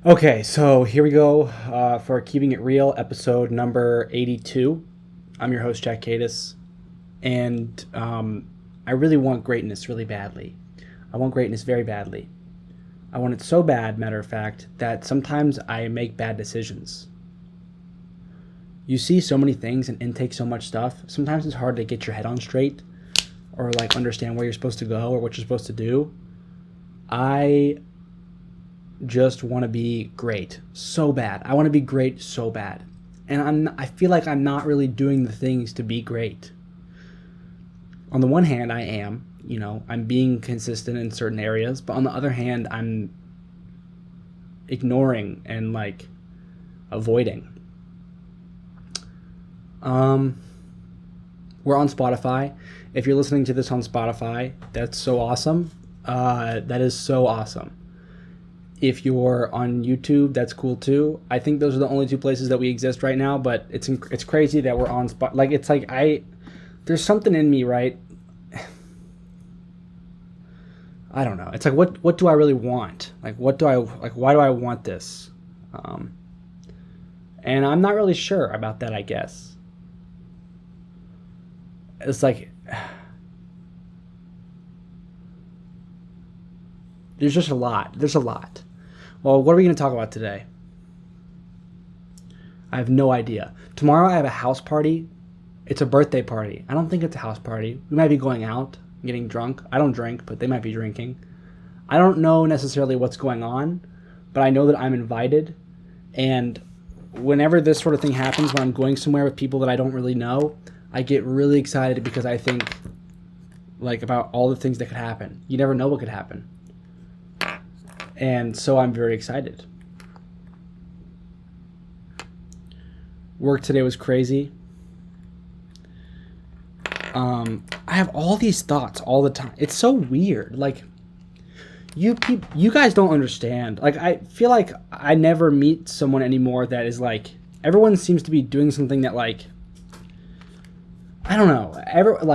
Okay, so here we go for Keeping It Real, episode number 82. I'm your host, jackkadis, and I really want greatness really badly. I want greatness very badly. I want it so bad, matter of fact, that sometimes I make bad decisions. You see so many things and intake so much stuff. Sometimes it's hard to get your head on straight or like understand where you're supposed to go or what you're supposed to do. I just want to be great so bad. I want to be great so bad. And I feel like I'm not really doing the things to be great. On the one hand, I am, I'm being consistent in certain areas, but on the other hand, I'm ignoring and like avoiding. We're on Spotify. If you're listening to this on Spotify, that's so awesome. That is so awesome. If you're on YouTube, that's cool too. I think those are the only two places that we exist right now, but it's crazy that we're on Spot. Like, it's like there's something in me, right? I don't know. It's like, what do I really want? Like, why do I want this? And I'm not really sure about that, I guess. It's like, there's just a lot. There's a lot. Well, what are we going to talk about today? I have no idea. Tomorrow I have a house party. It's a birthday party. I don't think it's a house party. We might be going out, getting drunk. I don't drink, but they might be drinking. I don't know necessarily what's going on, but I know that I'm invited. And whenever this sort of thing happens, when I'm going somewhere with people that I don't really know, I get really excited because I think like about all the things that could happen. You never know what could happen. And so I'm very excited. Work today was crazy. I have all these thoughts all the time. It's so weird. Like, you guys don't understand. Like, I feel like I never meet someone anymore that is like, everyone seems to be doing something that like, I don't know.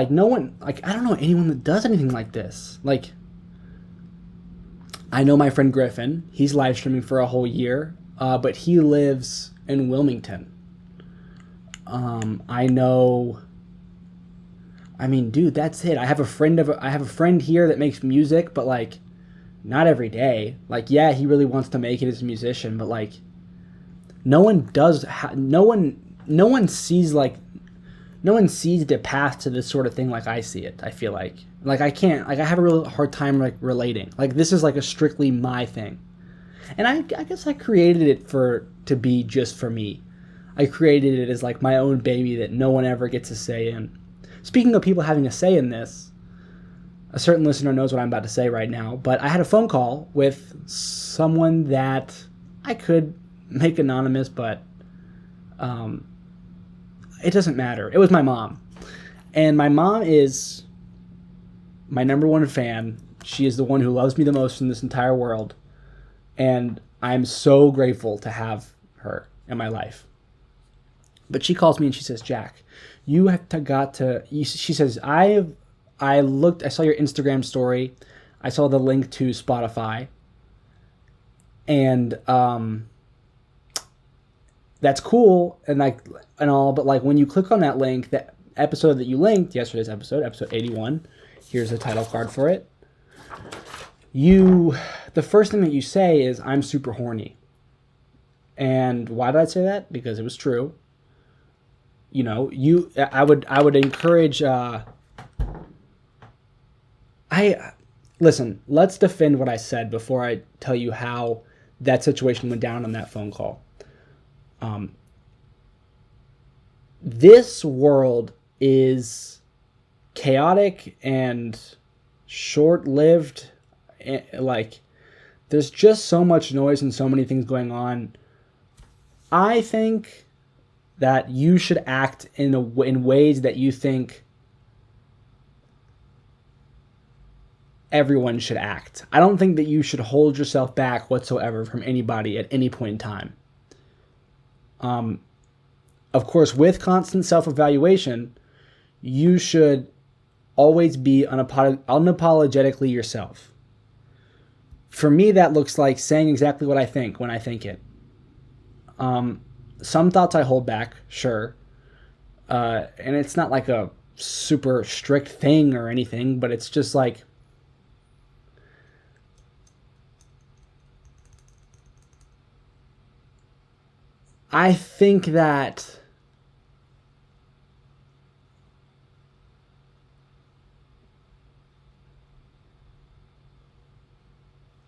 No one, like, I don't know anyone that does anything like this. Like, I know my friend Griffin. He's live streaming for a whole year, but he lives in Wilmington. I know. I mean, dude, that's it. I have a friend here that makes music, but like, not every day. Like, yeah, he really wants to make it as a musician, but like, no one sees the path to this sort of thing like I see it. I feel like I can't, like, I have a real hard time like relating. Like, this is like a strictly my thing, and I guess I created it to be just for me. I created it as like my own baby that no one ever gets a say in. Speaking of people having a say in this, a certain listener knows what I'm about to say right now, but I had a phone call with someone that I could make anonymous, but it doesn't matter. It was my mom. And my mom is my number one fan. She is the one who loves me the most in this entire world. And I'm so grateful to have her in my life. But she calls me and she says, Jack, you have she says, I saw your Instagram story. I saw the link to Spotify. And that's cool and all, but like when you click on that link, that episode that you linked, yesterday's episode 81, here's a title card for it. The first thing that you say is, I'm super horny. And why did I say that? Because it was true. I would encourage, listen, let's defend what I said before I tell you how that situation went down on that phone call. This world is chaotic and short-lived. Like, there's just so much noise and so many things going on. I think that you should act in ways that you think everyone should act. I don't think that you should hold yourself back whatsoever from anybody at any point in time. Of course, with constant self-evaluation, you should always be unapologetically yourself. For me, that looks like saying exactly what I think when I think it. Some thoughts I hold back, sure. And it's not like a super strict thing or anything, but it's just like, I think that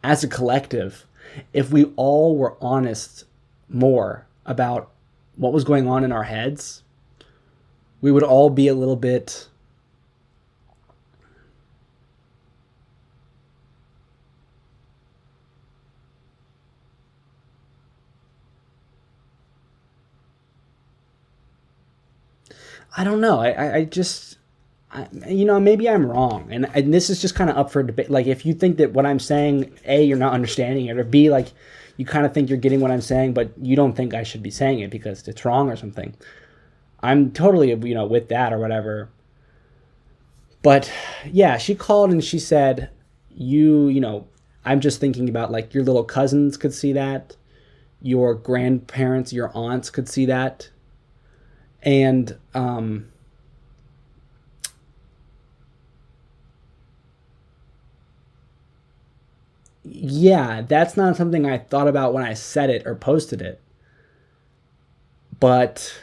as a collective, if we all were honest more about what was going on in our heads, we would all be a little bit I don't know. I just, maybe I'm wrong. And this is just kind of up for debate. Like, if you think that what I'm saying, A, you're not understanding it, or B, like, you kind of think you're getting what I'm saying, but you don't think I should be saying it because it's wrong or something. I'm totally, with that or whatever. But yeah, she called and she said, I'm just thinking about like your little cousins could see that. Your grandparents, your aunts could see that. And yeah, that's not something I thought about when I said it or posted it. But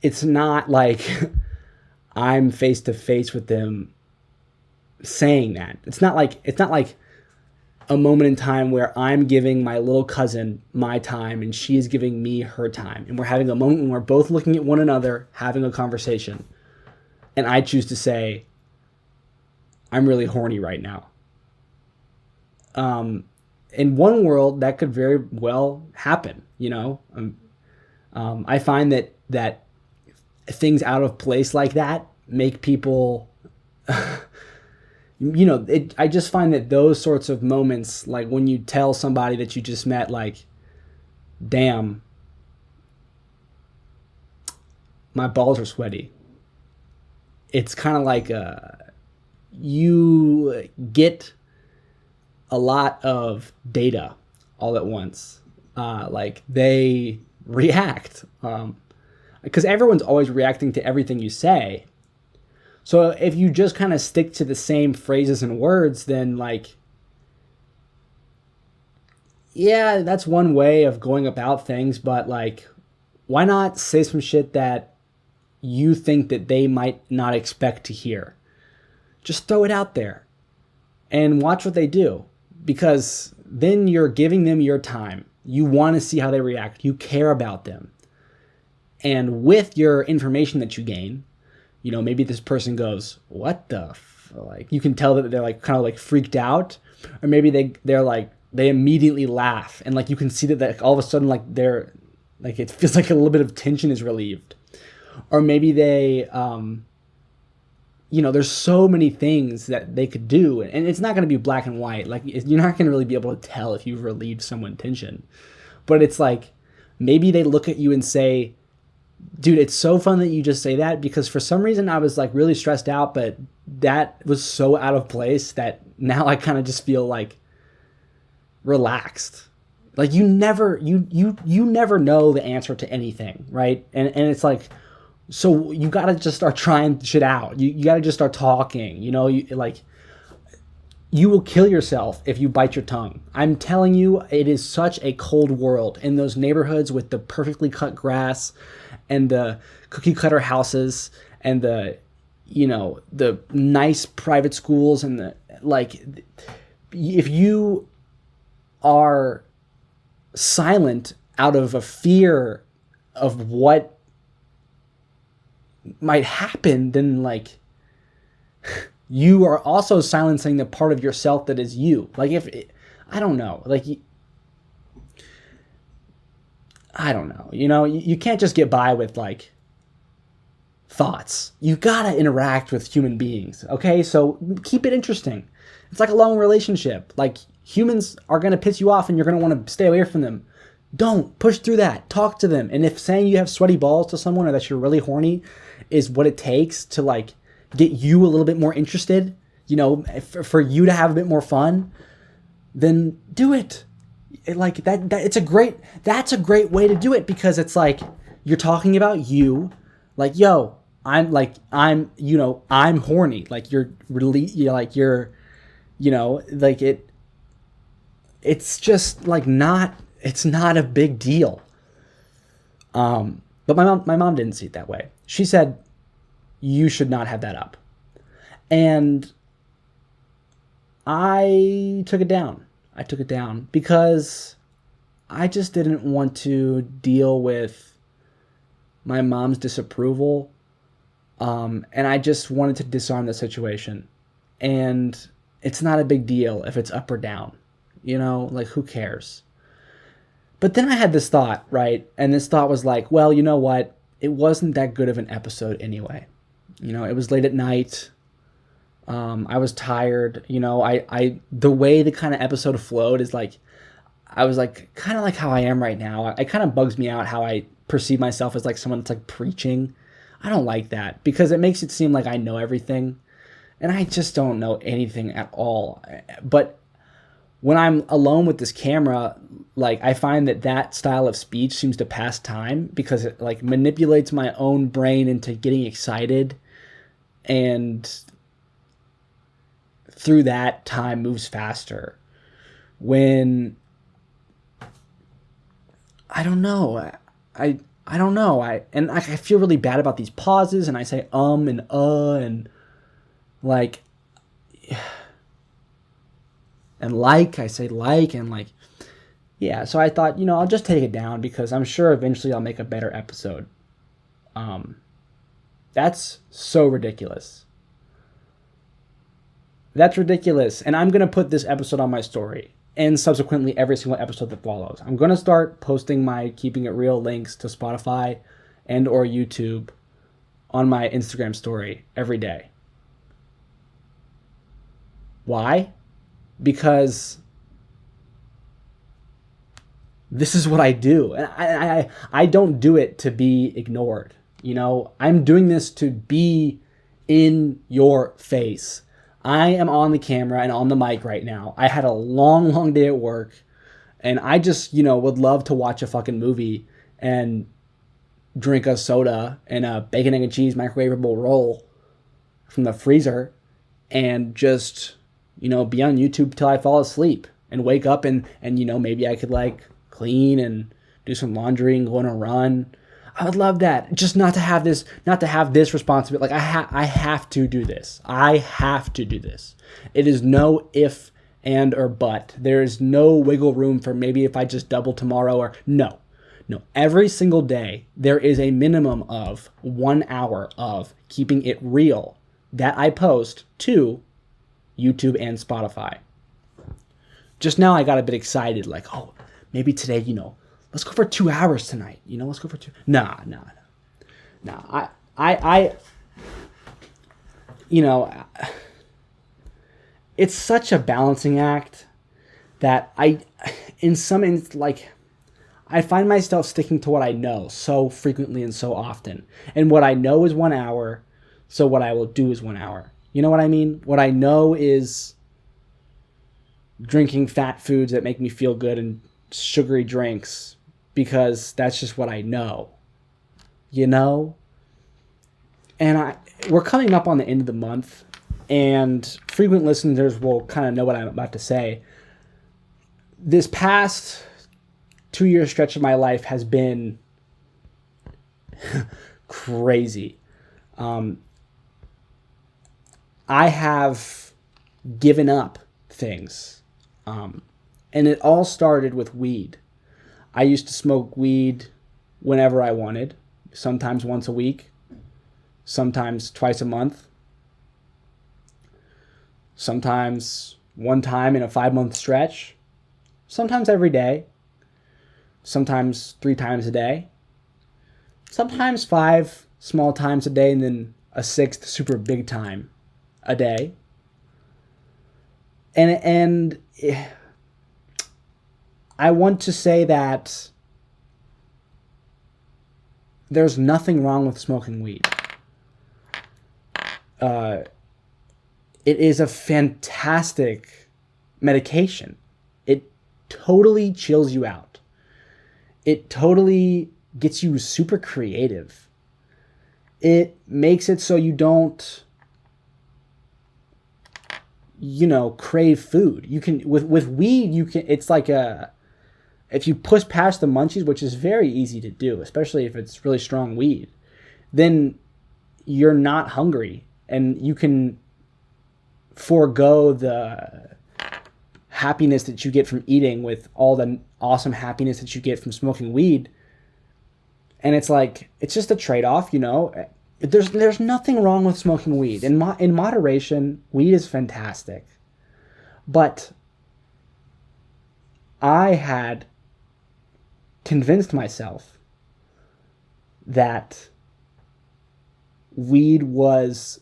it's not like I'm face to face with them saying that. It's not like a moment in time where I'm giving my little cousin my time and she is giving me her time. And we're having a moment when we're both looking at one another, having a conversation. And I choose to say, I'm really horny right now. In one world, that could very well happen, I find that things out of place like that make people I just find that those sorts of moments, like when you tell somebody that you just met, like, damn, my balls are sweaty. It's kind of like you get a lot of data all at once. Like they react because everyone's always reacting to everything you say. So if you just kind of stick to the same phrases and words, then like, yeah, that's one way of going about things. But like, why not say some shit that you think that they might not expect to hear? Just throw it out there and watch what they do, because then you're giving them your time. You want to see how they react. You care about them. And with your information that you gain, maybe this person goes, what the like, you can tell that they're like kind of like freaked out, or maybe they're like, they immediately laugh, and like you can see that all of a sudden like they're like, it feels like a little bit of tension is relieved. Or maybe they there's so many things that they could do, and it's not going to be black and white. Like, you're not going to really be able to tell if you've relieved someone tension, but it's like maybe they look at you and say, dude, it's so fun that you just say that, because for some reason I was like really stressed out, but that was so out of place that now I kind of just feel like relaxed. Like you never know the answer to anything, right? And it's like, so you got to just start trying shit out. You got to just start talking, you will kill yourself if you bite your tongue. I'm telling you, it is such a cold world in those neighborhoods with the perfectly cut grass and the cookie cutter houses and the nice private schools and the, like, if you are silent out of a fear of what might happen, then like you are also silencing the part of yourself that is you. Like, if I don't know, like, I don't know, you can't just get by with like thoughts. You gotta interact with human beings. Okay, so keep it interesting. It's like a long relationship. Like, humans are gonna piss you off and you're gonna want to stay away from them. Don't push through that. Talk to them. And if saying you have sweaty balls to someone, or that you're really horny, is what it takes to like get you a little bit more interested, you know, for you to have a bit more fun, then do it. Like that's a great way to do it, because it's like you're talking about you, like, yo, I'm horny, like you're it's just like it's not a big deal. But my mom didn't see it that way. She said, you should not have that up. And I took it down. Because I just didn't want to deal with my mom's disapproval. And I just wanted to disarm the situation. And it's not a big deal if it's up or down. You know, like, who cares? But then I had this thought, right? And this thought was like, well, you know what? It wasn't that good of an episode anyway. You know, it was late at night. I was tired. You know, the way the kind of episode flowed is like, I was like, kind of like how I am right now. It kind of bugs me out how I perceive myself as like someone that's like preaching. I don't like that, because it makes it seem like I know everything. And I just don't know anything at all. But when I'm alone with this camera, like, I find that style of speech seems to pass time, because it like manipulates my own brain into getting excited, and through that, time moves faster. When I don't know, I don't know. I feel really bad about these pauses, and I say and like, and like, I say like, and like, yeah. So I thought, you know, I'll just take it down, because I'm sure eventually I'll make a better episode. That's so ridiculous. That's ridiculous. And I'm going to put this episode on my story, and subsequently every single episode that follows. I'm going to start posting my Keeping It Real links to Spotify and or YouTube on my Instagram story every day. Why? Because this is what I do. And I don't do it to be ignored. You know, I'm doing this to be in your face. I am on the camera and on the mic right now. I had a long, long day at work, and I just, you know, would love to watch a fucking movie and drink a soda and a bacon, egg, and cheese microwavable roll from the freezer, and just, you know, be on YouTube till I fall asleep and wake up, and you know, maybe I could like clean and do some laundry and go on a run. I would love that. Just not to have this responsibility. Like, I have to do this. I have to do this. It is no if and or but. There is no wiggle room for maybe if I just double tomorrow, or no. Every single day there is a minimum of 1 hour of Keeping It Real that I post to YouTube and Spotify. Just now I got a bit excited, like, oh, maybe today, you know, let's go for 2 hours tonight. You know, let's go for 2. Nah. I you know, it's such a balancing act that I find myself sticking to what I know so frequently and so often. And what I know is 1 hour, so what I will do is 1 hour. You know what I mean? What I know is drinking fat foods that make me feel good and sugary drinks, because that's just what I know, you know? And we're coming up on the end of the month, and frequent listeners will kind of know what I'm about to say. This past 2-year stretch of my life has been crazy. I have given up things. And it all started with weed. I used to smoke weed whenever I wanted, sometimes once a week, sometimes twice a month, sometimes one time in a 5-month stretch, sometimes every day, sometimes 3 times a day, sometimes 5 small times a day, and then a 6th super big time a day. And I want to say that there's nothing wrong with smoking weed. it is a fantastic medication. It totally chills you out. It totally gets you super creative. It makes it so you don't, crave food. You can, with weed, it's like if you push past the munchies, which is very easy to do, especially if it's really strong weed, then you're not hungry and you can forego the happiness that you get from eating with all the awesome happiness that you get from smoking weed. And it's like, it's just a trade-off, There's nothing wrong with smoking weed. In moderation, weed is fantastic. But I had convinced myself that weed was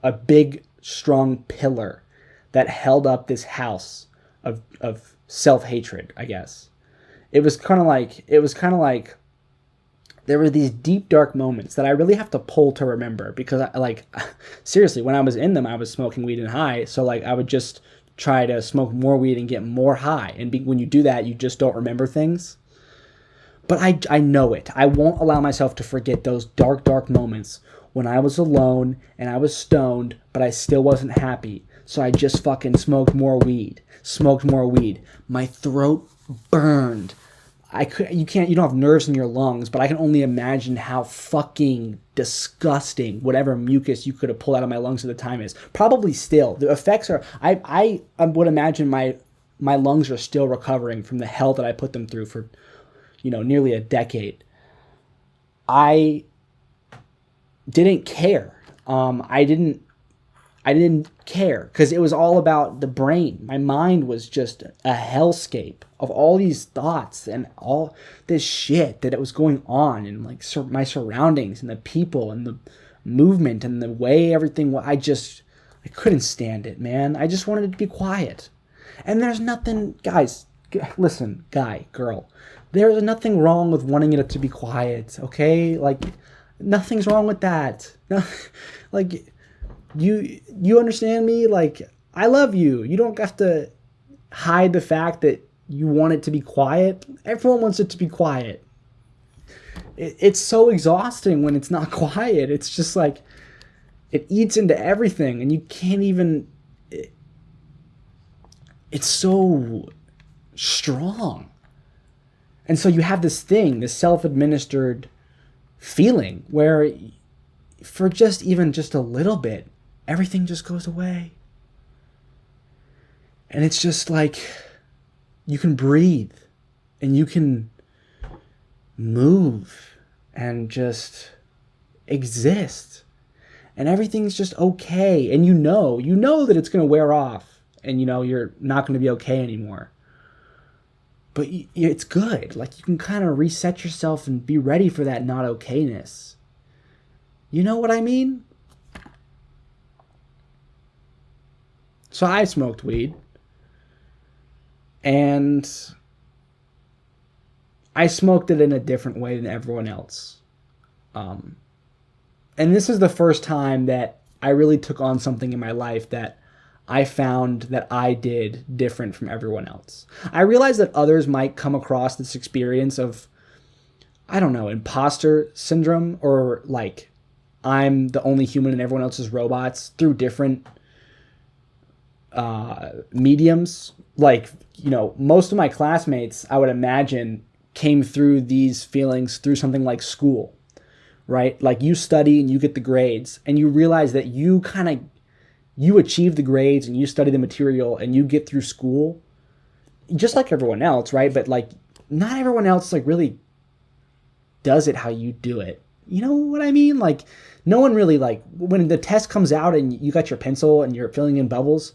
a big, strong pillar that held up this house of self-hatred, I guess. It was kind of like there were these deep, dark moments that I really have to pull to remember, because seriously, when I was in them, I was smoking weed and high. So I would just try to smoke more weed and get more high. And when you do that, you just don't remember things. But I know it. I won't allow myself to forget those dark, dark moments when I was alone and I was stoned, but I still wasn't happy. So I just fucking smoked more weed. My throat burned. You don't have nerves in your lungs, but I can only imagine how fucking disgusting whatever mucus you could have pulled out of my lungs at the time is. Probably still. The effects are, I would imagine my lungs are still recovering from the hell that I put them through for, nearly a decade. I didn't care. I didn't care because it was all about the brain. My mind was just a hellscape of all these thoughts and all this shit that it was going on, and my surroundings and the people and the movement and the way everything was. I couldn't stand it, man. I just wanted it to be quiet. And there's nothing, guys, listen, guy, girl, there's nothing wrong with wanting it to be quiet, okay? Nothing's wrong with that. No, you understand me? I love you. You don't have to hide the fact that you want it to be quiet. Everyone wants it to be quiet. It's so exhausting when it's not quiet. It's just it eats into everything, and you can't even... It's so strong. And so you have this self-administered feeling where for just a little bit, everything just goes away. And it's just you can breathe and you can move and just exist. And everything's just okay. And you know that it's going to wear off, and you're not going to be okay anymore. But it's good. You can kind of reset yourself and be ready for that not okayness. You know what I mean? So I smoked weed. And I smoked it in a different way than everyone else. And this is the first time that I really took on something in my life that I found that I did different from everyone else. I realized that others might come across this experience of, I don't know, imposter syndrome, or I'm the only human and everyone else is robots, through different mediums. Most of my classmates, I would imagine, came through these feelings through something like school, right? You study and you get the grades, and you realize that you achieve the grades and you study the material and you get through school just like everyone else, right? But not everyone else really does it how you do it. You know what I mean? No one really, when the test comes out and you got your pencil and you're filling in bubbles,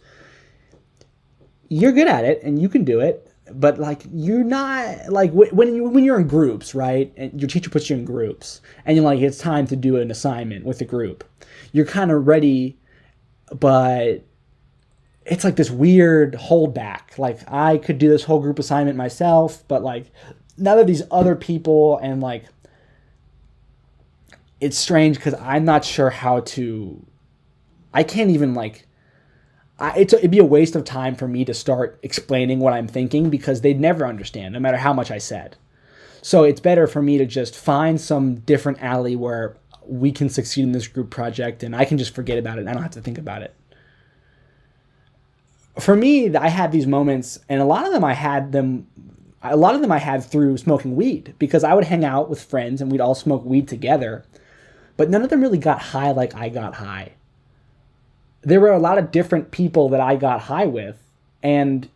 you're good at it and you can do it. But you're not when you're in groups, right? And your teacher puts you in groups and you're it's time to do an assignment with the group. You're kind of ready, but it's this weird holdback. I could do this whole group assignment myself, but none of these other people, and it's strange because I'm not sure how to. I can't even like. It'd be a waste of time for me to start explaining what I'm thinking because they'd never understand, no matter how much I said. So it's better for me to just find some different alley where we can succeed in this group project and I can just forget about it. I don't have to think about it. For me, I had these moments, and a lot of them I had through smoking weed because I would hang out with friends and we'd all smoke weed together, but none of them really got high like I got high. There were a lot of different people that I got high with, and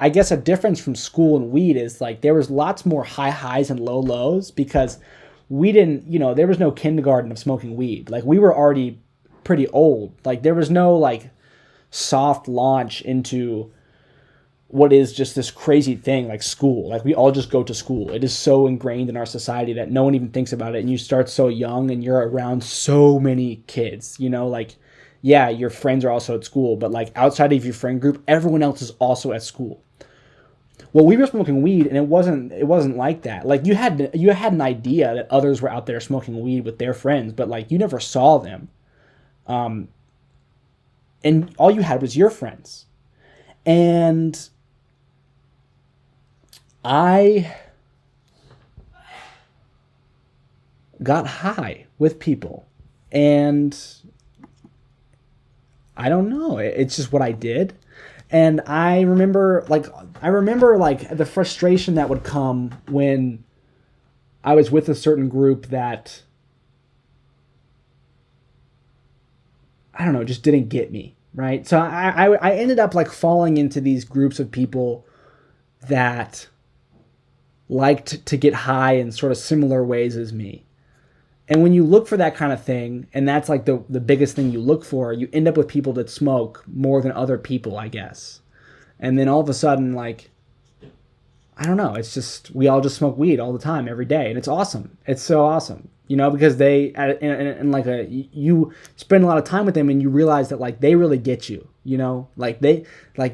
I guess a difference from school and weed is like there was lots more high highs and low lows because we didn't, there was no kindergarten of smoking weed. Like we were already pretty old. Like there was no like soft launch into what is just this crazy thing like school. Like we all just go to school. It is so ingrained in our society that no one even thinks about it. And you start so young and you're around so many kids, like, yeah, your friends are also at school, but like outside of your friend group, everyone else is also at school. Well, we were smoking weed and it wasn't like that. Like you had an idea that others were out there smoking weed with their friends, but like you never saw them. And all you had was your friends. And I got high with people, and I don't know. It's just what I did, and I remember the frustration that would come when I was with a certain group that I don't know, just didn't get me, right? So I ended up like falling into these groups of people that liked to get high in sort of similar ways as me. And when you look for that kind of thing, and that's like the biggest thing you look for, you end up with people that smoke more than other people, I guess. And then all of a sudden, like, I don't know, it's just, we all just smoke weed all the time, every day. And it's awesome. It's so awesome, because they, and like you spend a lot of time with them and you realize that like they really get you, like they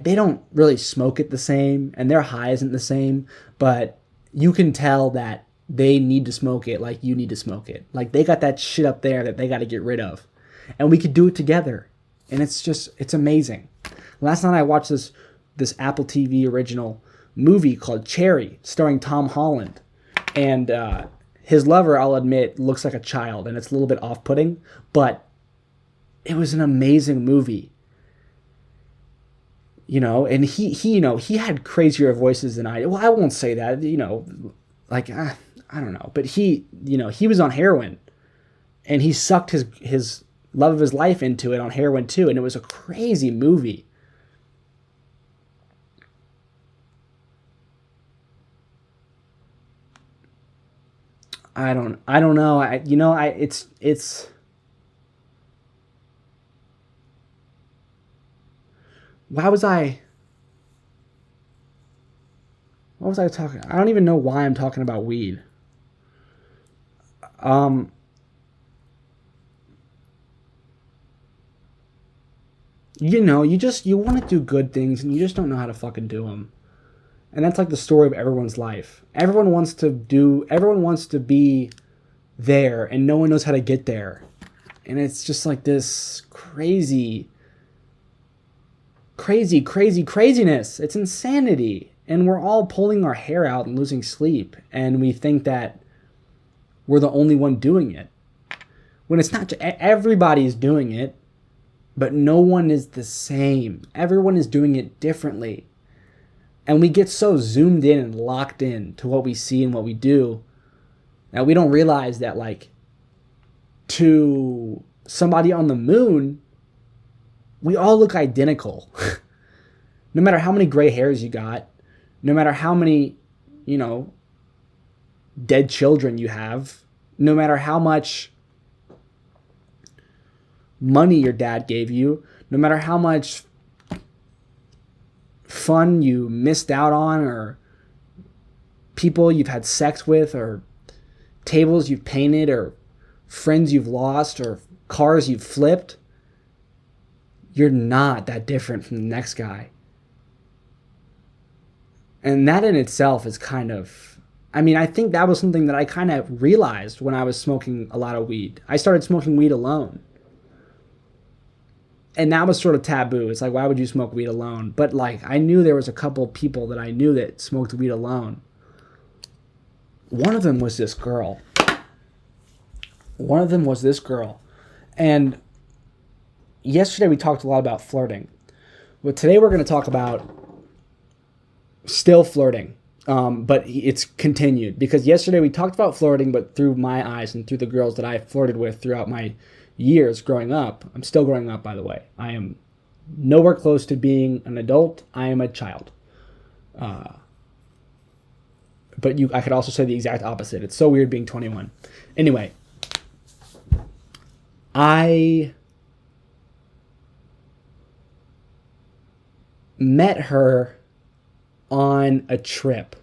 don't really smoke it the same and their high isn't the same, but you can tell that they need to smoke it like you need to smoke it. Like they got that shit up there that they got to get rid of. And we could do it together. And it's amazing. Last night I watched this Apple TV original movie called Cherry, starring Tom Holland. And his lover, I'll admit, looks like a child, and it's a little bit off-putting, but it was an amazing movie. And he had crazier voices than I did. Well, I won't say that, like, I don't know. But he was on heroin, and he sucked his love of his life into it on heroin too, and it was a crazy movie. I don't know. It's why was I what was I talking? I don't even know why I'm talking about weed. Um you want to do good things and you just don't know how to fucking do them. And that's like the story of everyone's life. Everyone wants to be there and no one knows how to get there. And it's just like this craziness. It's insanity. And we're all pulling our hair out and losing sleep. And we think that we're the only one doing it. When it's not, everybody's doing it, but no one is the same. Everyone is doing it differently. And we get so zoomed in and locked in to what we see and what we do that we don't realize that, like, to somebody on the moon, we all look identical. No matter how many gray hairs you got, no matter how many, dead children you have, no matter how much money your dad gave you, no matter how much fun you missed out on, or people you've had sex with, or tables you've painted, or friends you've lost, or cars you've flipped, you're not that different from the next guy. And that in itself is kind of, I mean, I think that was something that I kind of realized when I was smoking a lot of weed. I started smoking weed alone. And that was sort of taboo. It's like, why would you smoke weed alone? But like, I knew there was a couple people that I knew that smoked weed alone. One of them was this girl. And yesterday we talked a lot about flirting. But today we're going to talk about still flirting. But it's continued. Because yesterday we talked about flirting, but through my eyes and through the girls that I flirted with throughout my years growing up. I'm still growing up, by the way. I am nowhere close to being an adult. I am a child. But I could also say the exact opposite. It's so weird being 21. Anyway, I met her on a trip.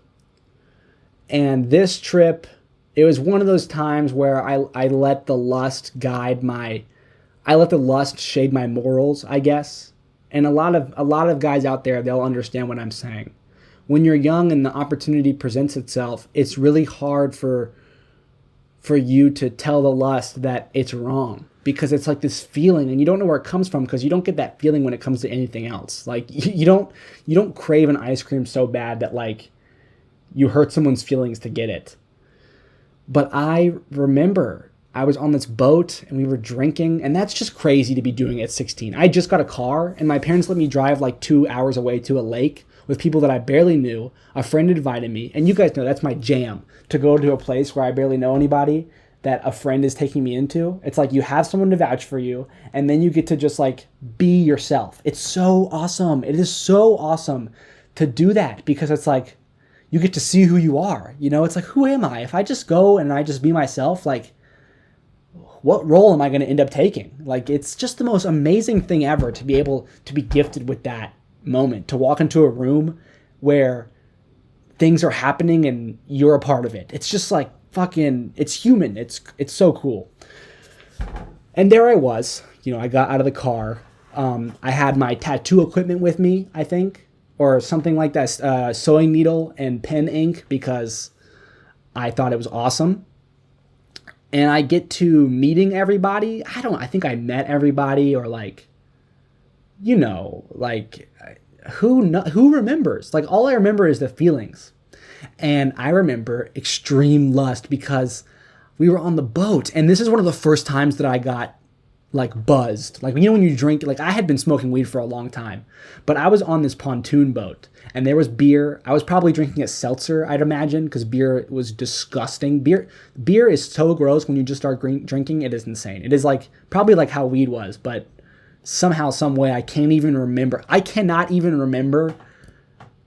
And this trip, it was one of those times where I let the lust shade my morals, I guess. And a lot of guys out there, they'll understand what I'm saying. When you're young and the opportunity presents itself, it's really hard for you to tell the lust that it's wrong, because it's like this feeling and you don't know where it comes from, because you don't get that feeling when it comes to anything else. Like you don't crave an ice cream so bad that like you hurt someone's feelings to get it. But I remember I was on this boat and we were drinking, and that's just crazy to be doing at 16. I just got a car and my parents let me drive like 2 hours away to a lake with people that I barely knew. A friend invited me, and you guys know that's my jam, to go to a place where I barely know anybody that a friend is taking me into. It's like you have someone to vouch for you, and then you get to just like be yourself. It's so awesome. It is so awesome to do that, because it's like you get to see who you are. You know, it's like, who am I? If I just go and I just be myself, like, what role am I going to end up taking? Like, it's just the most amazing thing ever to be able to be gifted with that moment, to walk into a room where things are happening and you're a part of it. It's just like fucking, it's human. It's so cool. And there I was, you know, I got out of the car. I had my tattoo equipment with me, I think, or something like that, sewing needle and pen ink, because I thought it was awesome. And I get to meeting everybody. I think I met everybody, or like, you know, like who remembers? Like, all I remember is the feelings. And I remember extreme lust because we were on the boat. And this is one of the first times that I got like buzzed. Like, you know, when you drink, like I had been smoking weed for a long time, but I was on this pontoon boat and there was beer. I was probably drinking a seltzer, I'd imagine, because beer was disgusting. Beer is so gross when you just start drinking. It is insane. It is like probably like how weed was, but somehow, some way, I cannot even remember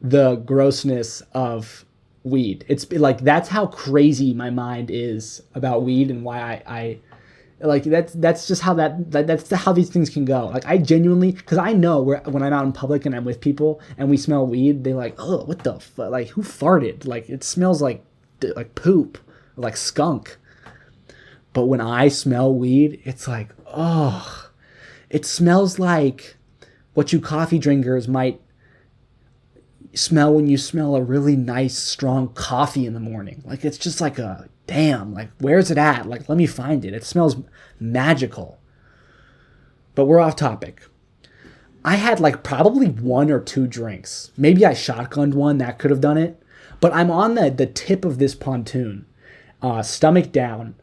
the grossness of weed. It's like, that's how crazy my mind is about weed, and why I like, that's just how that's how these things can go. Like, I genuinely, because I know when I'm out in public and I'm with people and we smell weed, they like, oh, what the fuck? Like, who farted? Like, it smells like poop, like skunk. But when I smell weed, it's like, oh, it smells like what you coffee drinkers might smell when you smell a really nice, strong coffee in the morning. Like, it's just like a, damn, like, where's it at? Like, let me find it. It smells magical. But we're off topic. I had like probably 1 or 2 drinks. Maybe I shotgunned one. That could have done it. But I'm on the tip of this pontoon, stomach down,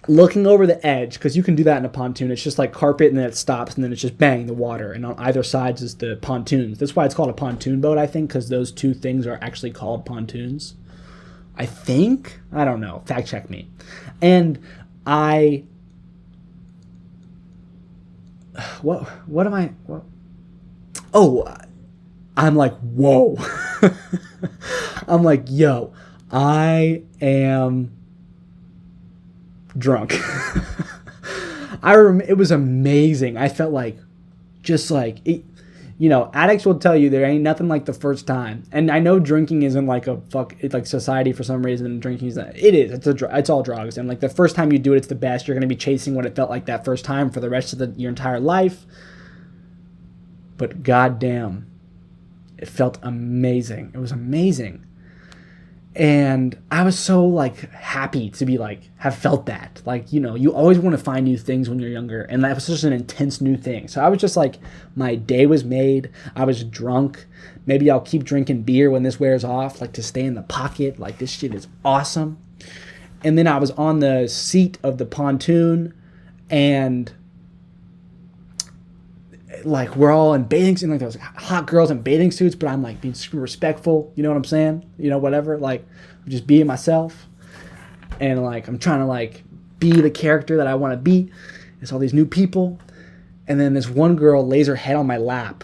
looking over the edge, because you can do that in a pontoon. It's just like carpet, and then it stops, and then it's just bang, the water. And on either sides is the pontoons. That's why it's called a pontoon boat, I think, because those two things are actually called pontoons. I think. I don't know. Fact check me. And what am I? What? Oh, I'm like, whoa. I'm like, yo, I am drunk. It was amazing. I felt like, just like it, you know, addicts will tell you there ain't nothing like the first time. And I know drinking isn't like like society for some reason. Drinking is not, it is. It's all drugs. And like the first time you do it, it's the best. You're gonna be chasing what it felt like that first time for the rest of your entire life. But goddamn, it felt amazing. It was amazing. And I was so like happy to be like have felt that. Like, you know, you always want to find new things when you're younger, and that was just an intense new thing. So I was just like, my day was made. I was drunk. Maybe I'll keep drinking beer when this wears off, like to stay in the pocket. Like, this shit is awesome. And then I was on the seat of the pontoon, and like we're all in bathing suits, like those hot girls in bathing suits, but I'm like being super respectful, you know what I'm saying? You know, whatever, like I'm just being myself, and like I'm trying to like be the character that I want to be. It's all these new people, and then this one girl lays her head on my lap.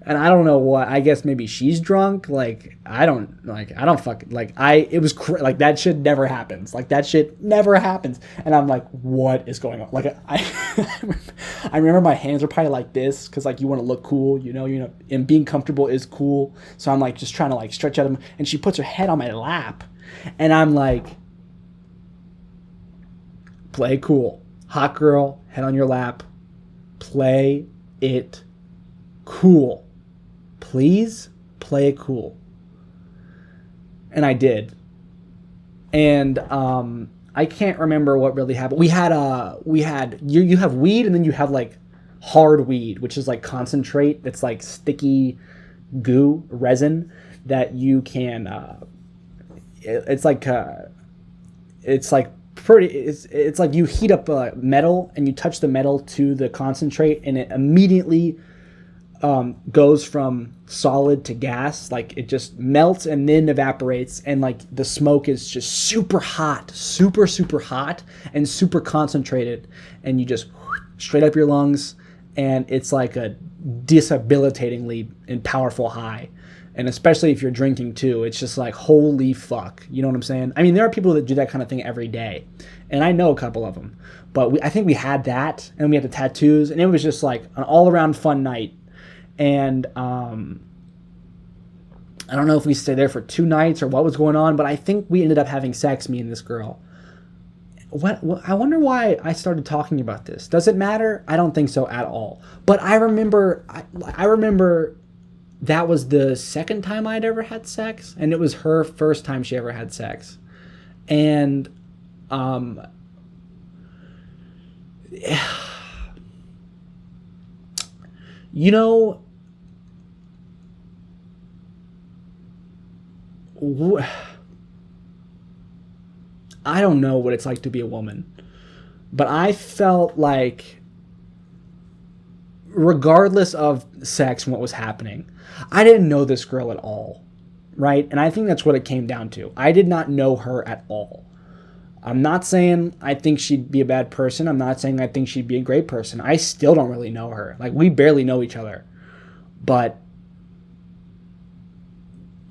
And I don't know what, I guess maybe she's drunk. Like, I don't fucking, like, it was, like, that shit never happens. Like, that shit never happens. And I'm like, what is going on? Like, I remember my hands were probably like this, because, like, you want to look cool, you know, and being comfortable is cool. So I'm, like, just trying to, like, stretch out them. And she puts her head on my lap. And I'm like, play cool. Hot girl, head on your lap. Play it cool. Please play it cool. And I did. And I can't remember what really happened. We had you have weed, and then you have like hard weed, which is like concentrate. It's like sticky goo, resin that you can it's like you heat up metal, and you touch the metal to the concentrate, and it immediately goes from solid to gas. Like, it just melts and then evaporates, and like the smoke is just super hot, super hot, and super concentrated, and you just straight up your lungs, and it's like a disabilitatingly and powerful high. And especially if you're drinking too, it's just like, holy fuck, you know what I'm saying? I mean, there are people that do that kind of thing every day, and I know a couple of them, but I think we had that, and we had the tattoos, and it was just like an all-around fun night. And I don't know if we stayed there for 2 nights or what was going on, but I think we ended up having sex, me and this girl. What I wonder why I started talking about this. Does it matter? I don't think so at all. But I remember that was the second time I'd ever had sex, and it was her first time she ever had sex. And you know, I don't know what it's like to be a woman, but I felt like, regardless of sex and what was happening, I didn't know this girl at all, right? And I think that's what it came down to. I did not know her at all. I'm not saying I think she'd be a bad person. I'm not saying I think she'd be a great person. I still don't really know her. Like, we barely know each other. But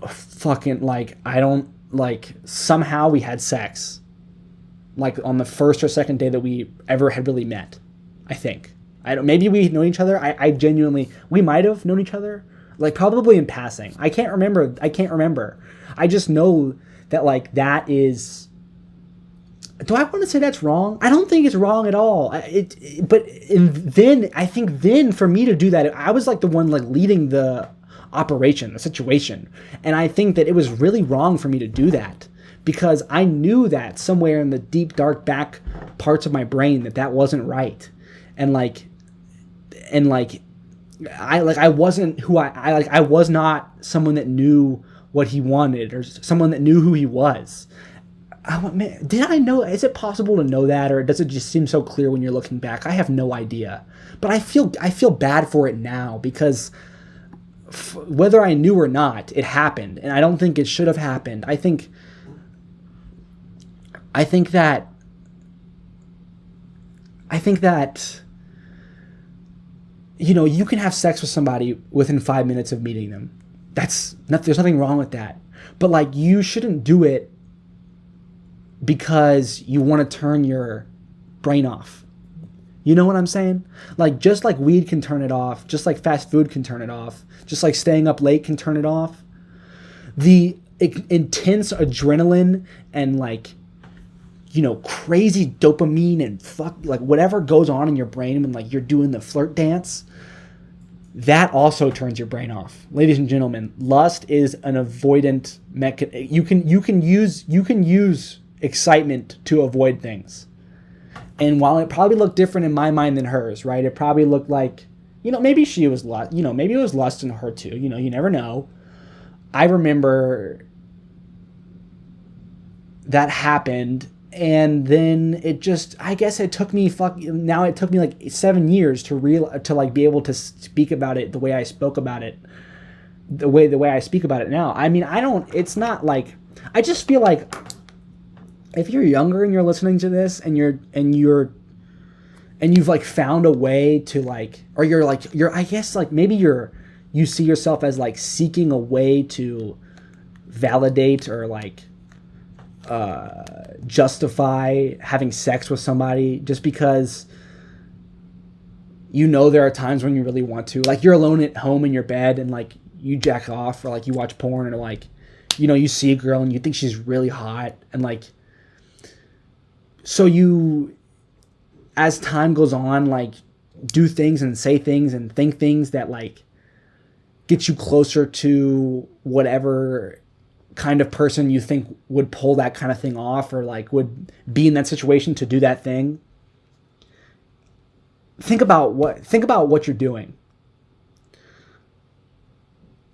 fucking, like, I don't, like, somehow we had sex. Like, on the first or second day that we ever had really met, I think. Maybe we know each other. I genuinely, we might have known each other. Like, probably in passing. I can't remember. I just know that, like, that is... Do I want to say that's wrong? I don't think it's wrong at all. Then I think then for me to do that, I was like the one like leading the operation, the situation, and I think that it was really wrong for me to do that, because I knew that somewhere in the deep dark back parts of my brain that wasn't right, and I wasn't who I was not someone that knew what he wanted, or someone that knew who he was. Man, did I know? Is it possible to know that, or does it just seem so clear when you're looking back? I have no idea, but I feel bad for it now, because whether I knew or not, it happened, and I don't think it should have happened. I think that you know, you can have sex with somebody within 5 minutes of meeting them. There's nothing wrong with that, but like, you shouldn't do it because you want to turn your brain off. You know what I'm saying? Like, just like weed can turn it off, just like fast food can turn it off, just like staying up late can turn it off. The intense adrenaline and, like, you know, crazy dopamine and like whatever goes on in your brain when like you're doing the flirt dance, that also turns your brain off. Ladies and gentlemen, lust is an avoidant mechanism. You can use excitement to avoid things. And while it probably looked different in my mind than hers, right? It probably looked like, maybe she was lust, maybe it was lust in her too. You never know. I remember that happened, and then I guess it took me like 7 years to be able to speak about it the way I spoke about it, the way I speak about it now. I mean, it's not like, I just feel like if you're younger and you're listening to this and you've like found a way to like, or I guess like maybe you see yourself as like seeking a way to validate or like justify having sex with somebody just because there are times when you really want to, like you're alone at home in your bed and like you jack off, or like you watch porn, or like you see a girl and you think she's really hot, and like so you, as time goes on, like do things and say things and think things that like get you closer to whatever kind of person you think would pull that kind of thing off, or like would be in that situation to do that thing. Think about what you're doing.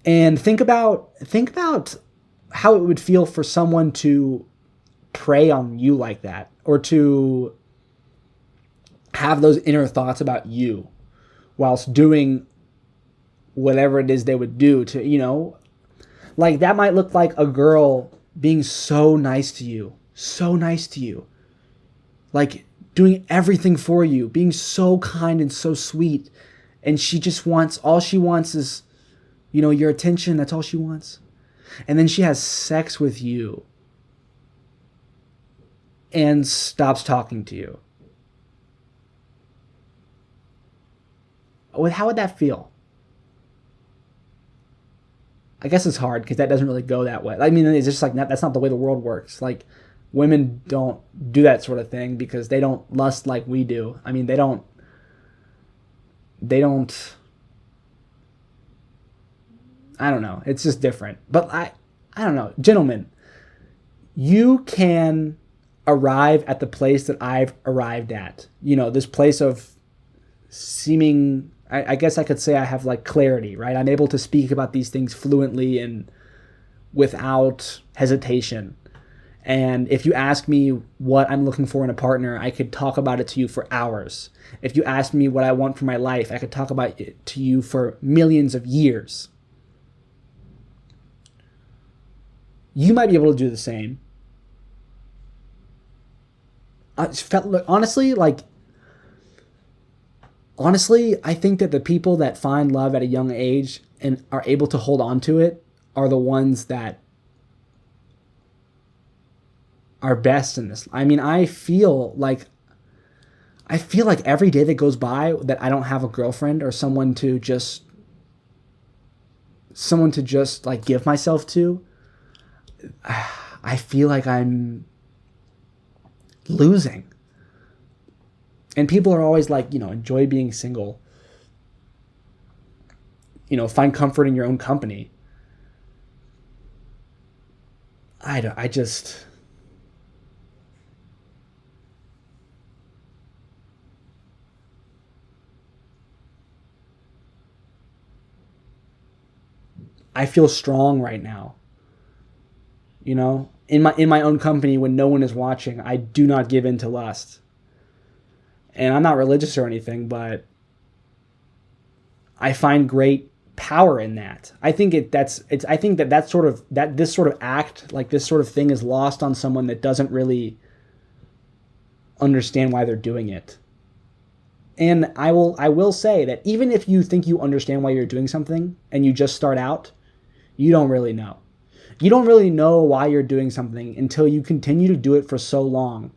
And think about how it would feel for someone to prey on you like that, or to have those inner thoughts about you whilst doing whatever it is they would do to, like that might look like a girl being so nice to you, like doing everything for you, being so kind and so sweet. And all she wants is, your attention. That's all she wants. And then she has sex with you and stops talking to you. How would that feel? I guess it's hard because that doesn't really go that way. I mean, it's just like that's not the way the world works. Like, women don't do that sort of thing because they don't lust like we do. I mean, they don't. I don't know. It's just different. But I don't know. Gentlemen, you can arrive at the place that I've arrived at. This place of seeming, I guess I could say I have like clarity, right? I'm able to speak about these things fluently and without hesitation. And if you ask me what I'm looking for in a partner, I could talk about it to you for hours. If you ask me what I want for my life, I could talk about it to you for millions of years. You might be able to do the same. Honestly, I think that the people that find love at a young age and are able to hold on to it are the ones that are best in this. I mean, I feel like every day that goes by that I don't have a girlfriend or someone to just like give myself to, I feel like I'm losing. And people are always like, enjoy being single. Find comfort in your own company. I feel strong right now. In my own company, when no one is watching, I do not give in to lust. And I'm not religious or anything, but I find great power in that. I think this sort of act, like this sort of thing, is lost on someone that doesn't really understand why they're doing it. And I will say that even if you think you understand why you're doing something and you just start out, you don't really know. You don't really know why you're doing something until you continue to do it for so long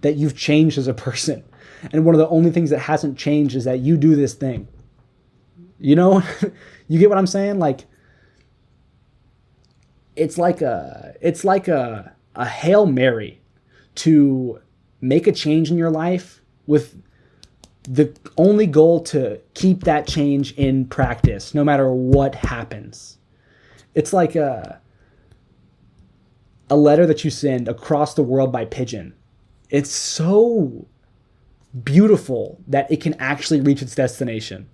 that you've changed as a person. And one of the only things that hasn't changed is that you do this thing. You get what I'm saying? Like, it's like a Hail Mary to make a change in your life with the only goal to keep that change in practice, no matter what happens. It's like a letter that you send across the world by pigeon. It's so beautiful that it can actually reach its destination.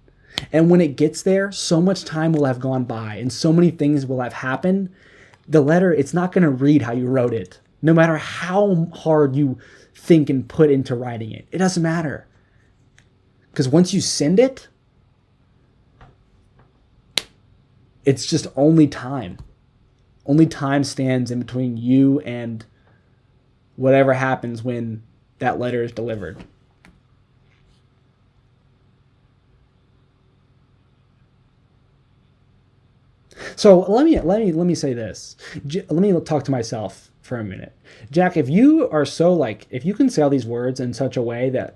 And when it gets there, so much time will have gone by and so many things will have happened. The letter, it's not going to read how you wrote it, no matter how hard you think and put into writing it. It doesn't matter. Because once you send it, it's just only time. Only time stands in between you and whatever happens when that letter is delivered. So let me say this. Let me talk to myself for a minute. Jack, if you can say all these words in such a way that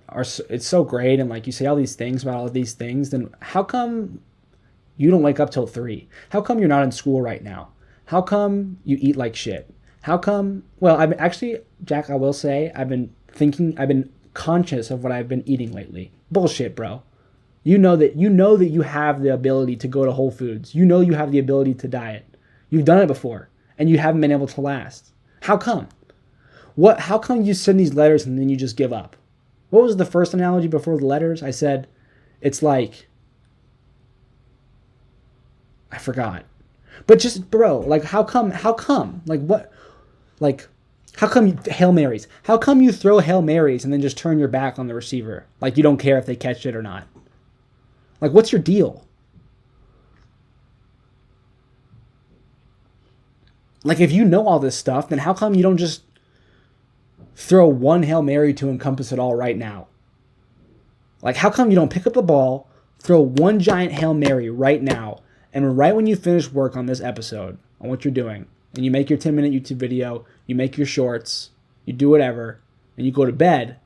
it's so great, and like you say all these things about all of these things, then how come you don't wake up till 3? How come you're not in school right now? How come you eat like shit? How come? Well, I've actually, Jack, I will say I've been conscious of what I've been eating lately. Bullshit, bro. You know that you have the ability to go to Whole Foods. You know you have the ability to diet. You've done it before, and you haven't been able to last. How come? How come you send these letters and then you just give up? What was the first analogy before the letters? I said, it's like, I forgot. But just, bro, like, how come? Like, what? Like, how come Hail Marys? How come you throw Hail Marys and then just turn your back on the receiver? Like, you don't care if they catch it or not. Like, what's your deal? Like, if you know all this stuff, then how come you don't just throw one Hail Mary to encompass it all right now? Like, how come you don't pick up the ball, throw one giant Hail Mary right now, and right when you finish work on this episode, on what you're doing, and you make your 10-minute YouTube video, you make your shorts, you do whatever, and you go to bed,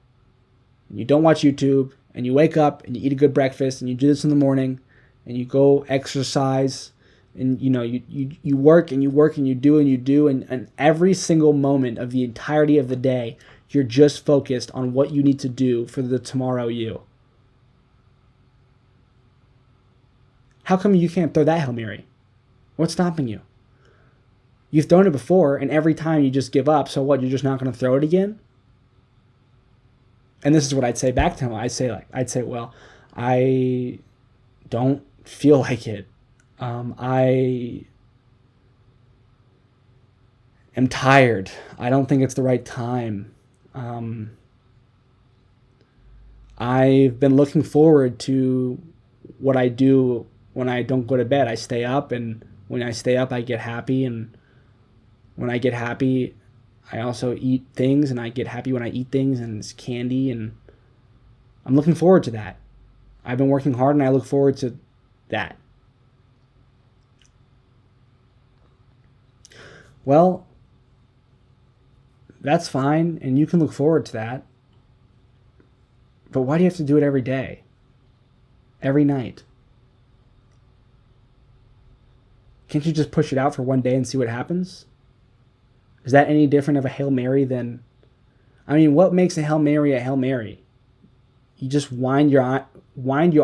and you don't watch YouTube, and you wake up, and you eat a good breakfast, and you do this in the morning, and you go exercise, and you work and you work and you do and you do, and every single moment of the entirety of the day, you're just focused on what you need to do for the tomorrow you. How come you can't throw that Hail Mary? What's stopping you? You've thrown it before, and every time you just give up, so what, you're just not going to throw it again? And this is what I'd say back to him. I'd say, well, I don't feel like it. I am tired. I don't think it's the right time. I've been looking forward to what I do when I don't go to bed. I stay up, and when I stay up, I get happy. And when I get happy, I also eat things, and I get happy when I eat things, and it's candy, and I'm looking forward to that. I've been working hard, and I look forward to that. Well, that's fine, and you can look forward to that. But why do you have to do it every day? Every night? Can't you just push it out for one day and see what happens? Is that any different of a Hail Mary than... I mean, what makes a Hail Mary a Hail Mary? You just wind your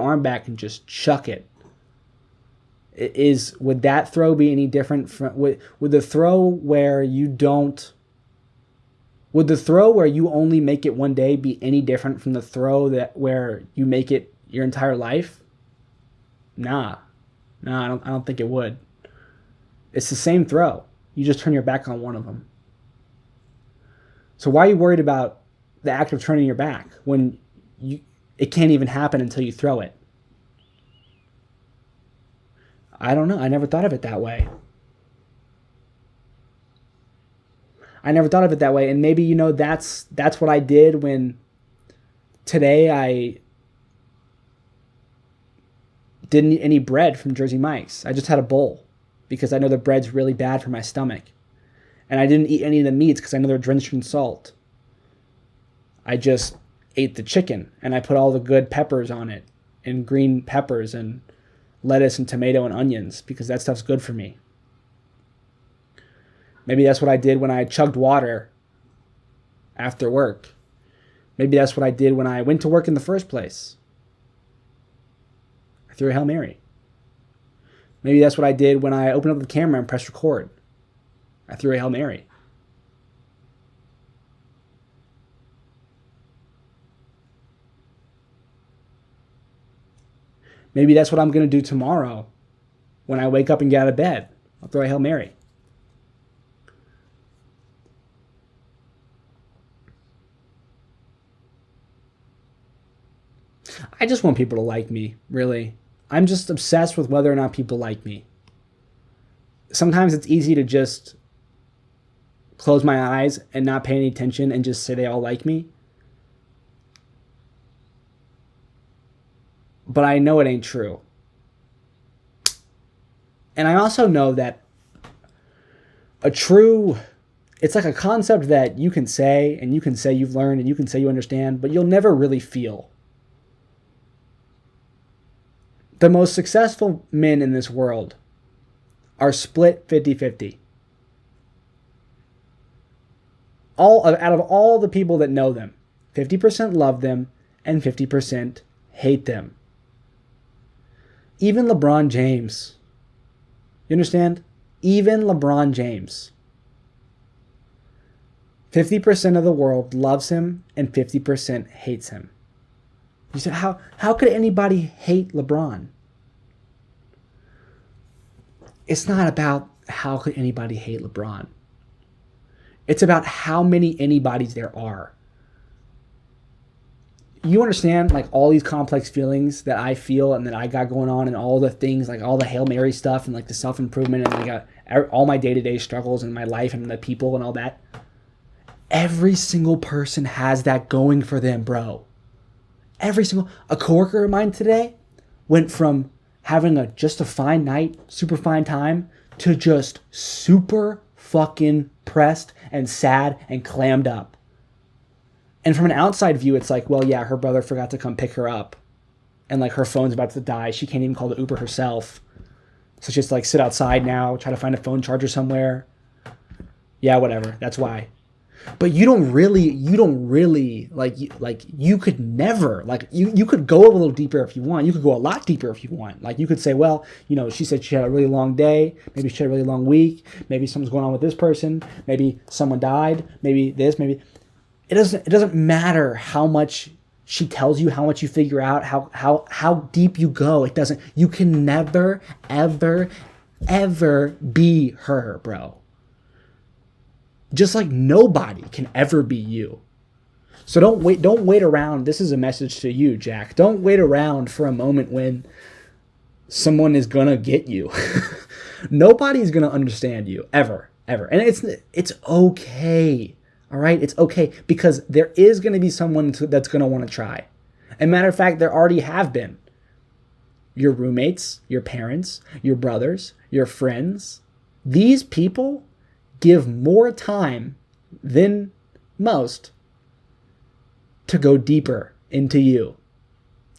arm back and just chuck it. Would that throw be any different from... Would the throw where you don't... Would the throw where you only make it one day be any different from the throw where you make it your entire life? Nah, I don't think it would. It's the same throw. You just turn your back on one of them. So why are you worried about the act of turning your back when it can't even happen until you throw it? I don't know. I never thought of it that way. And maybe, that's what I did when today I didn't eat any bread from Jersey Mike's. I just had a bowl because I know the bread's really bad for my stomach. And I didn't eat any of the meats because I know they're drenched in salt. I just ate the chicken, and I put all the good peppers on it, and green peppers and lettuce and tomato and onions, because that stuff's good for me. Maybe that's what I did when I chugged water after work. Maybe that's what I did when I went to work in the first place. I threw a Hail Mary. Maybe that's what I did when I opened up the camera and pressed record. I threw a Hail Mary. Maybe that's what I'm going to do tomorrow when I wake up and get out of bed. I'll throw a Hail Mary. I just want people to like me, really. I'm just obsessed with whether or not people like me. Sometimes it's easy to just close my eyes and not pay any attention and just say they all like me. But I know it ain't true. And I also know that it's like a concept that you can say, and you can say you've learned, and you can say you understand, but you'll never really feel. The most successful men in this world are split 50-50. Out of all the people that know them, 50% love them and 50% hate them. Even LeBron James. You understand? Even LeBron James. 50% of the world loves him and 50% hates him. You say, how could anybody hate LeBron? It's not about how could anybody hate LeBron. It's about how many anybodies there are. You understand, like, all these complex feelings that I feel and that I got going on, and all the things, like all the Hail Mary stuff and like the self-improvement, and I got all my day-to-day struggles in my life and the people and all that. Every single person has that going for them, bro. A coworker of mine today went from having just a fine night, super fine time, to just super fucking pressed and sad and clammed up. And from an outside view, it's like, well, yeah, her brother forgot to come pick her up. And like her phone's about to die. She can't even call the Uber herself. So she has to like sit outside now, try to find a phone charger somewhere. Yeah, whatever. That's why. But you don't really, you could never, you could go a little deeper if you want. You could go a lot deeper if you want. Like, you could say, well, she said she had a really long day. Maybe she had a really long week. Maybe something's going on with this person. Maybe someone died. Maybe this, maybe. It doesn't matter how much she tells you, how much you figure out, how deep you go. You can never, ever, ever be her, bro. Just like nobody can ever be you. So don't wait around. This is a message to you, Jack. Don't wait around for a moment when someone is gonna get you. Nobody's gonna understand you ever. And it's okay. All right? It's okay, because there is gonna be someone that's gonna want to try. And matter of fact, there already have been. Your roommates, your parents, your brothers, your friends. These people give more time than most to go deeper into you,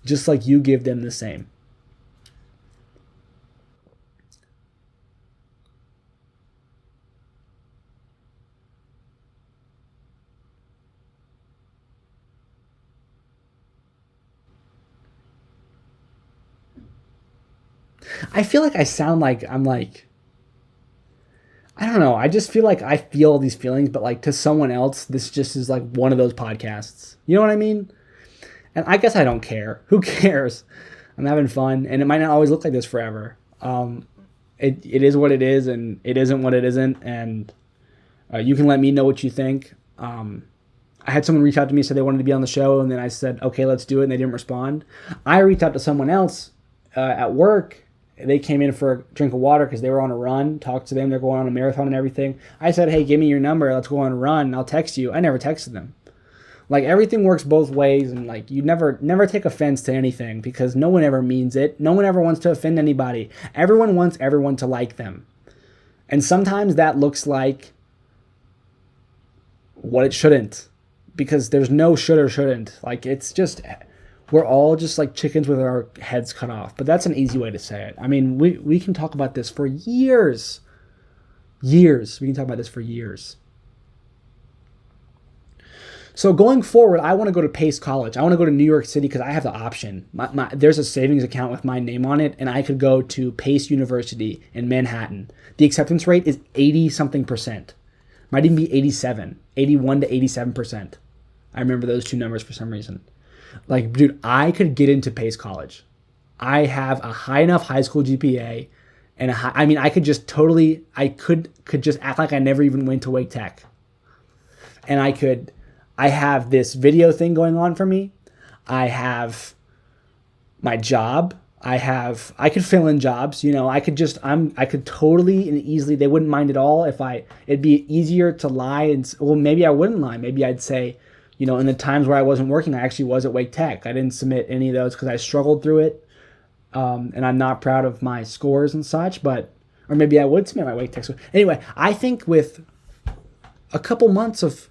just like you give them the same. I feel like I sound like I'm like, I don't know. I just feel like I feel all these feelings, but like to someone else, this just is like one of those podcasts. You know what I mean? And I guess I don't care. Who cares? I'm having fun, and it might not always look like this forever. It is what it is, and it isn't what it isn't, and you can let me know what you think. I had someone reach out to me, said they wanted to be on the show, and then I said, okay, let's do it, and they didn't respond. I reached out to someone else at work. They came in for a drink of water because they were on a run. Talked to them. They're going on a marathon and everything. I said, hey, give me your number. Let's go on a run. I'll text you. I never texted them. Like, everything works both ways, and like, you never take offense to anything, because no one ever means it. No one ever wants to offend anybody. Everyone wants everyone to like them. And sometimes that looks like what it shouldn't, because there's no should or shouldn't. Like, it's just, we're all just like chickens with our heads cut off. But that's an easy way to say it. I mean, we can talk about this for years. We can talk about this for years. So going forward, I want to go to Pace College. I want to go to New York City because I have the option. There's a savings account with my name on it, and I could go to Pace University in Manhattan. The acceptance rate is 80-something%. Might even be 81 to 87%. I remember those two numbers for some reason. Like, dude, I could get into Pace College. I have a high enough high school GPA, and I could just could just act like I never even went to Wake Tech. And I have this video thing going on for me. I have my job. I could fill in jobs, I could totally and easily, they wouldn't mind at all it'd be easier to lie maybe I wouldn't lie. Maybe I'd say, in the times where I wasn't working, I actually was at Wake Tech. I didn't submit any of those because I struggled through it. And I'm not proud of my scores and such, or maybe I would submit my Wake Tech. Anyway, I think with a couple months of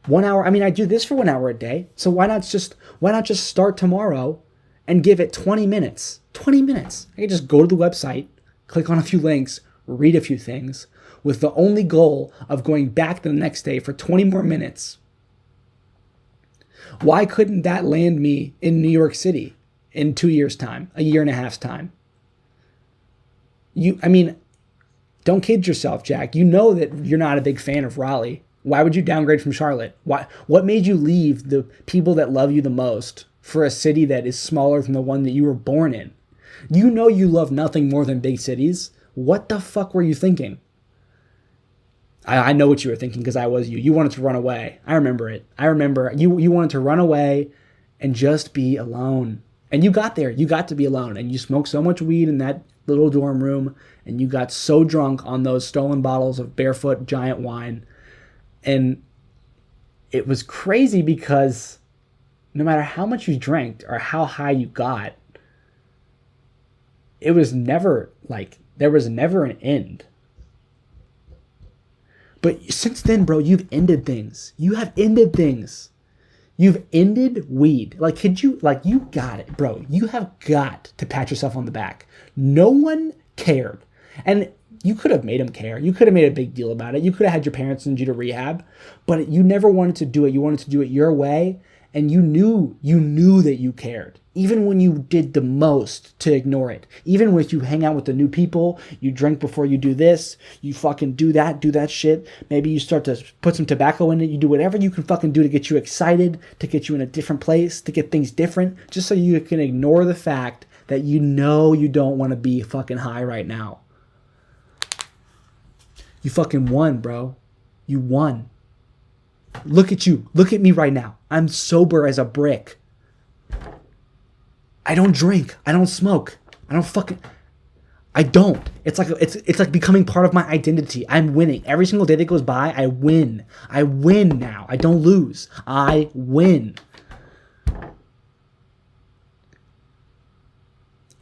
1 hour, I do this for 1 hour a day. So why not just start tomorrow and give it 20 minutes? 20 minutes. I can just go to the website, click on a few links, read a few things, with the only goal of going back the next day for 20 more minutes. Why couldn't that land me in New York City in 2 years' time, a year and a half's time? Don't kid yourself, Jack. You know that you're not a big fan of Raleigh. Why would you downgrade from Charlotte? What made you leave the people that love you the most for a city that is smaller than the one that you were born in? You know you love nothing more than big cities. What the fuck were you thinking? I know what you were thinking because I was you. You wanted to run away. I remember it. I remember you wanted to run away and just be alone. And you got there. You got to be alone. And you smoked so much weed in that little dorm room. And you got so drunk on those stolen bottles of Barefoot Giant wine. And it was crazy because no matter how much you drank or how high you got, it was never there was never an end. But since then, bro, you've ended things. You have ended things. You've ended weed. You got it, bro. You have got to pat yourself on the back. No one cared. And you could have made them care. You could have made a big deal about it. You could have had your parents send you to rehab, but you never wanted to do it. You wanted to do it your way, and you knew that you cared. Even when you did the most to ignore it. Even when you hang out with the new people, you drink before you do this, you fucking do that shit. Maybe you start to put some tobacco in it. You do whatever you can fucking do to get you excited, to get you in a different place, to get things different, just so you can ignore the fact that you don't want to be fucking high right now. You fucking won, bro. You won. Look at you. Look at me right now. I'm sober as a brick. I don't drink. I don't smoke. I don't. It's like becoming part of my identity. I'm winning. Every single day that goes by, I win. I win now. I don't lose. I win.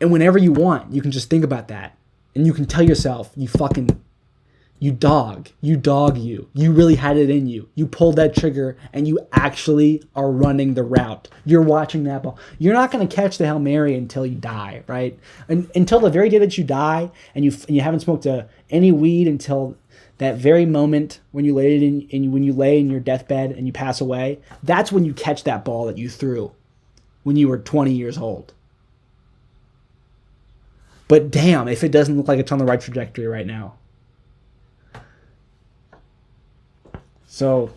And whenever you want, you can just think about that. And you can tell yourself, you dog you. You really had it in you. You pulled that trigger and you actually are running the route. You're watching that ball. You're not going to catch the Hail Mary until you die, right? Until the very day that you die and you haven't smoked any weed until that very moment when you lay in your deathbed and you pass away. That's when you catch that ball that you threw when you were 20 years old. But damn, if it doesn't look like it's on the right trajectory right now. So,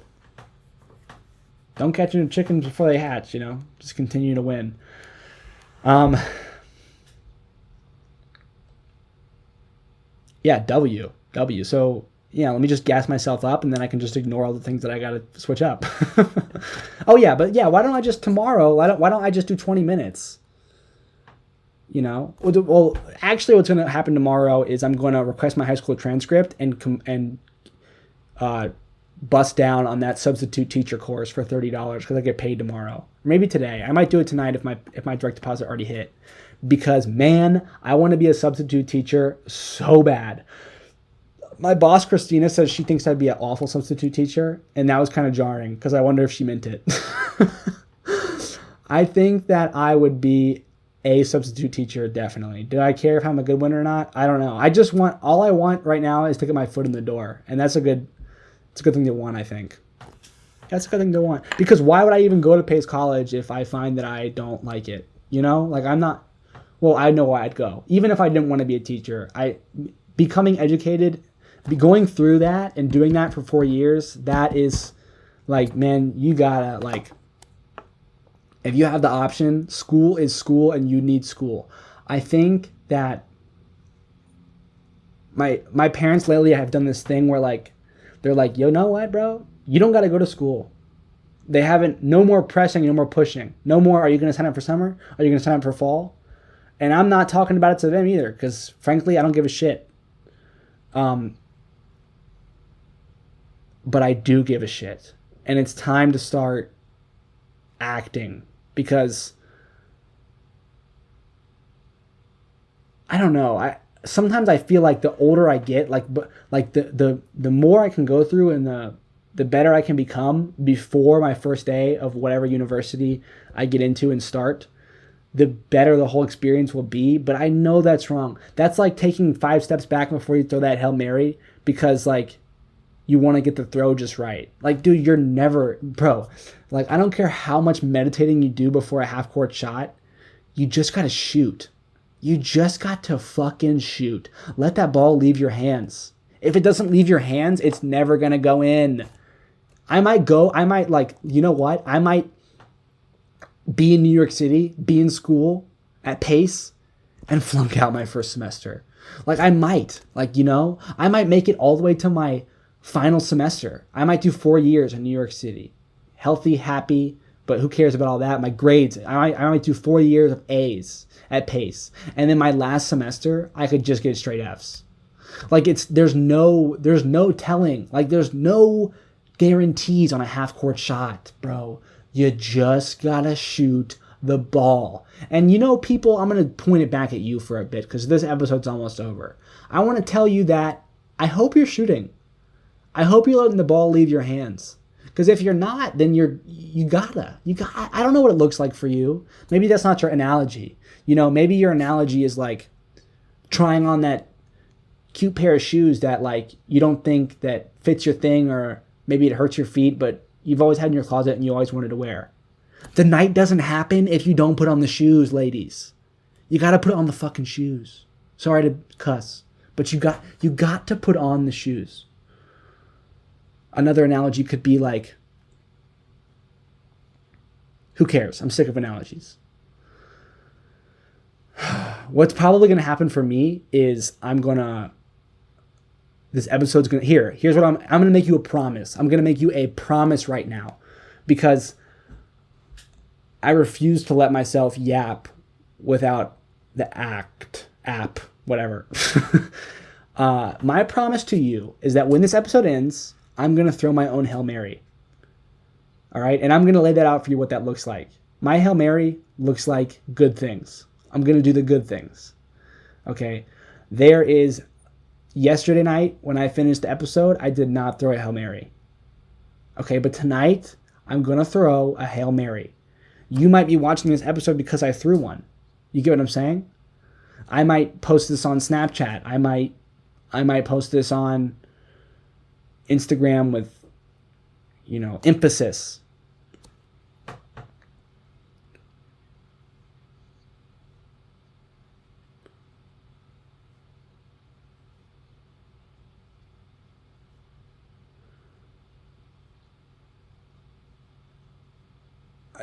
don't catch any chickens before they hatch, Just continue to win. Yeah, W. So, let me just gas myself up, and then I can just ignore all the things that I got to switch up. Oh, yeah, but why don't I just tomorrow, why don't I just do 20 minutes? Well, actually what's going to happen tomorrow is I'm going to request my high school transcript and bust down on that substitute teacher course for $30 because I get paid tomorrow. Maybe today. I might do it tonight if my direct deposit already hit. Because, man, I want to be a substitute teacher so bad. My boss, Christina, says she thinks I'd be an awful substitute teacher, and that was kind of jarring because I wonder if she meant it. I think that I would be a substitute teacher, definitely. Do I care if I'm a good one or not? I don't know. All I want right now is to get my foot in the door, and it's a good thing to want, I think. That's a good thing to want. Because why would I even go to Pace College if I find that I don't like it? You know, like I'm not. Well, I know why I'd go. Even if I didn't want to be a teacher, becoming educated, going through that and doing that for 4 years, that is like, man, you gotta like. If you have the option, school is school, and you need school. I think that my parents lately have done this thing where like they're like, you know what, bro? You don't got to go to school. They haven't, no more pressing, no more pushing. No more, are you going to sign up for summer? Are you going to sign up for fall? And I'm not talking about it to them either because, frankly, I don't give a shit. But I do give a shit. And it's time to start acting because I don't know. Sometimes I feel like the older I get, the more I can go through and the better I can become before my first day of whatever university I get into and start, the better the whole experience will be. But I know that's wrong. That's like taking 5 steps back before you throw that Hail Mary because like you want to get the throw just right. Like, dude, you're never, bro, like I don't care how much meditating you do before a half court shot. You just got to shoot. You just got to fucking shoot. Let that ball leave your hands. If it doesn't leave your hands, it's never going to go in. I might like, you know what? I might be in New York City, be in school at Pace, and flunk out my first semester. Like, I might. Like, you know? I might make it all the way to my final semester. I might do 4 years in New York City. Healthy, happy, but who cares about all that? My grades, I might do 4 years of A's at Pace. And then my last semester, I could just get straight F's. Like there's no telling. Like there's no guarantees on a half court shot, bro. You just gotta shoot the ball. And you know, people, I'm gonna point it back at you for a bit because this episode's almost over. I want to tell you that I hope you're shooting. I hope you're letting the ball leave your hands. Because if you're not, then you gotta. I don't know what it looks like for you. Maybe that's not your analogy. You know, maybe your analogy is like trying on that cute pair of shoes that like you don't think that fits your thing, or maybe it hurts your feet, but you've always had in your closet and you always wanted to wear. The night doesn't happen if you don't put on the shoes, ladies. You gotta put on the fucking shoes. Sorry to cuss, but you got to put on the shoes. Another analogy could be like, who cares? I'm sick of analogies. What's probably going to happen for me is this episode's going to, here's what I'm going to make you a promise. I'm going to make you a promise right now because I refuse to let myself yap without the app, whatever. My promise to you is that when this episode ends, I'm going to throw my own Hail Mary. All right? And I'm going to lay that out for you what that looks like. My Hail Mary looks like good things. I'm going to do the good things. Okay? There is, yesterday night when I finished the episode, I did not throw a Hail Mary. Okay? But tonight, I'm going to throw a Hail Mary. You might be watching this episode because I threw one. You get what I'm saying? I might post this on Snapchat. I might post this on Instagram with, emphasis.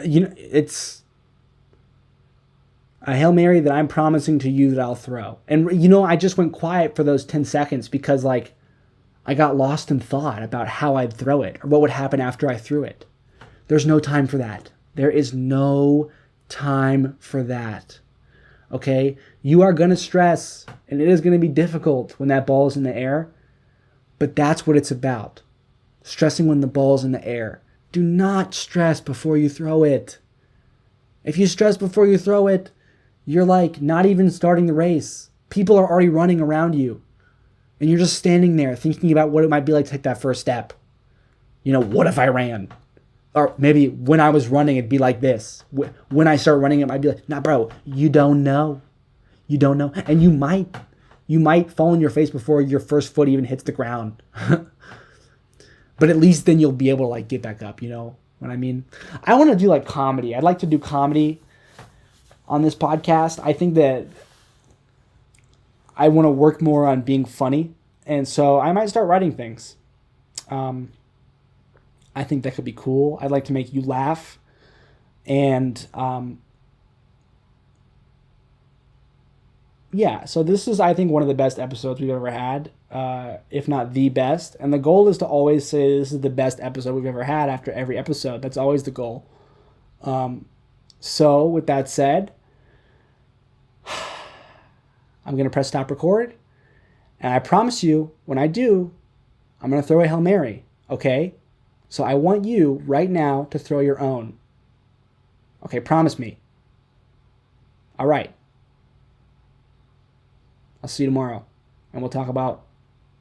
It's a Hail Mary that I'm promising to you that I'll throw. And, I just went quiet for those 10 seconds because, I got lost in thought about how I'd throw it or what would happen after I threw it. There's no time for that. There is no time for that. Okay? You are going to stress, and it is going to be difficult when that ball is in the air, but that's what it's about. Stressing when the ball's in the air. Do not stress before you throw it. If you stress before you throw it, you're not even starting the race. People are already running around you. And you're just standing there thinking about what it might be like to take that first step. What if I ran? Or maybe when I was running, it'd be like this. When I start running, it might be like, nah, bro, you don't know. You don't know. And you might fall on your face before your first foot even hits the ground. But at least then you'll be able to like get back up, you know what I mean? I want to do like comedy. I'd like to do comedy on this podcast. I think that I want to work more on being funny. And so I might start writing things. I think that could be cool. I'd like to make you laugh. And yeah, so this is, I think, one of the best episodes we've ever had, if not the best. And the goal is to always say this is the best episode we've ever had after every episode. That's always the goal. So with that said, I'm going to press stop record. And I promise you, when I do, I'm going to throw a Hail Mary, okay? So I want you right now to throw your own. Okay, promise me. All right. I'll see you tomorrow, and we'll talk about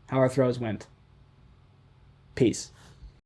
how our throws went. Peace.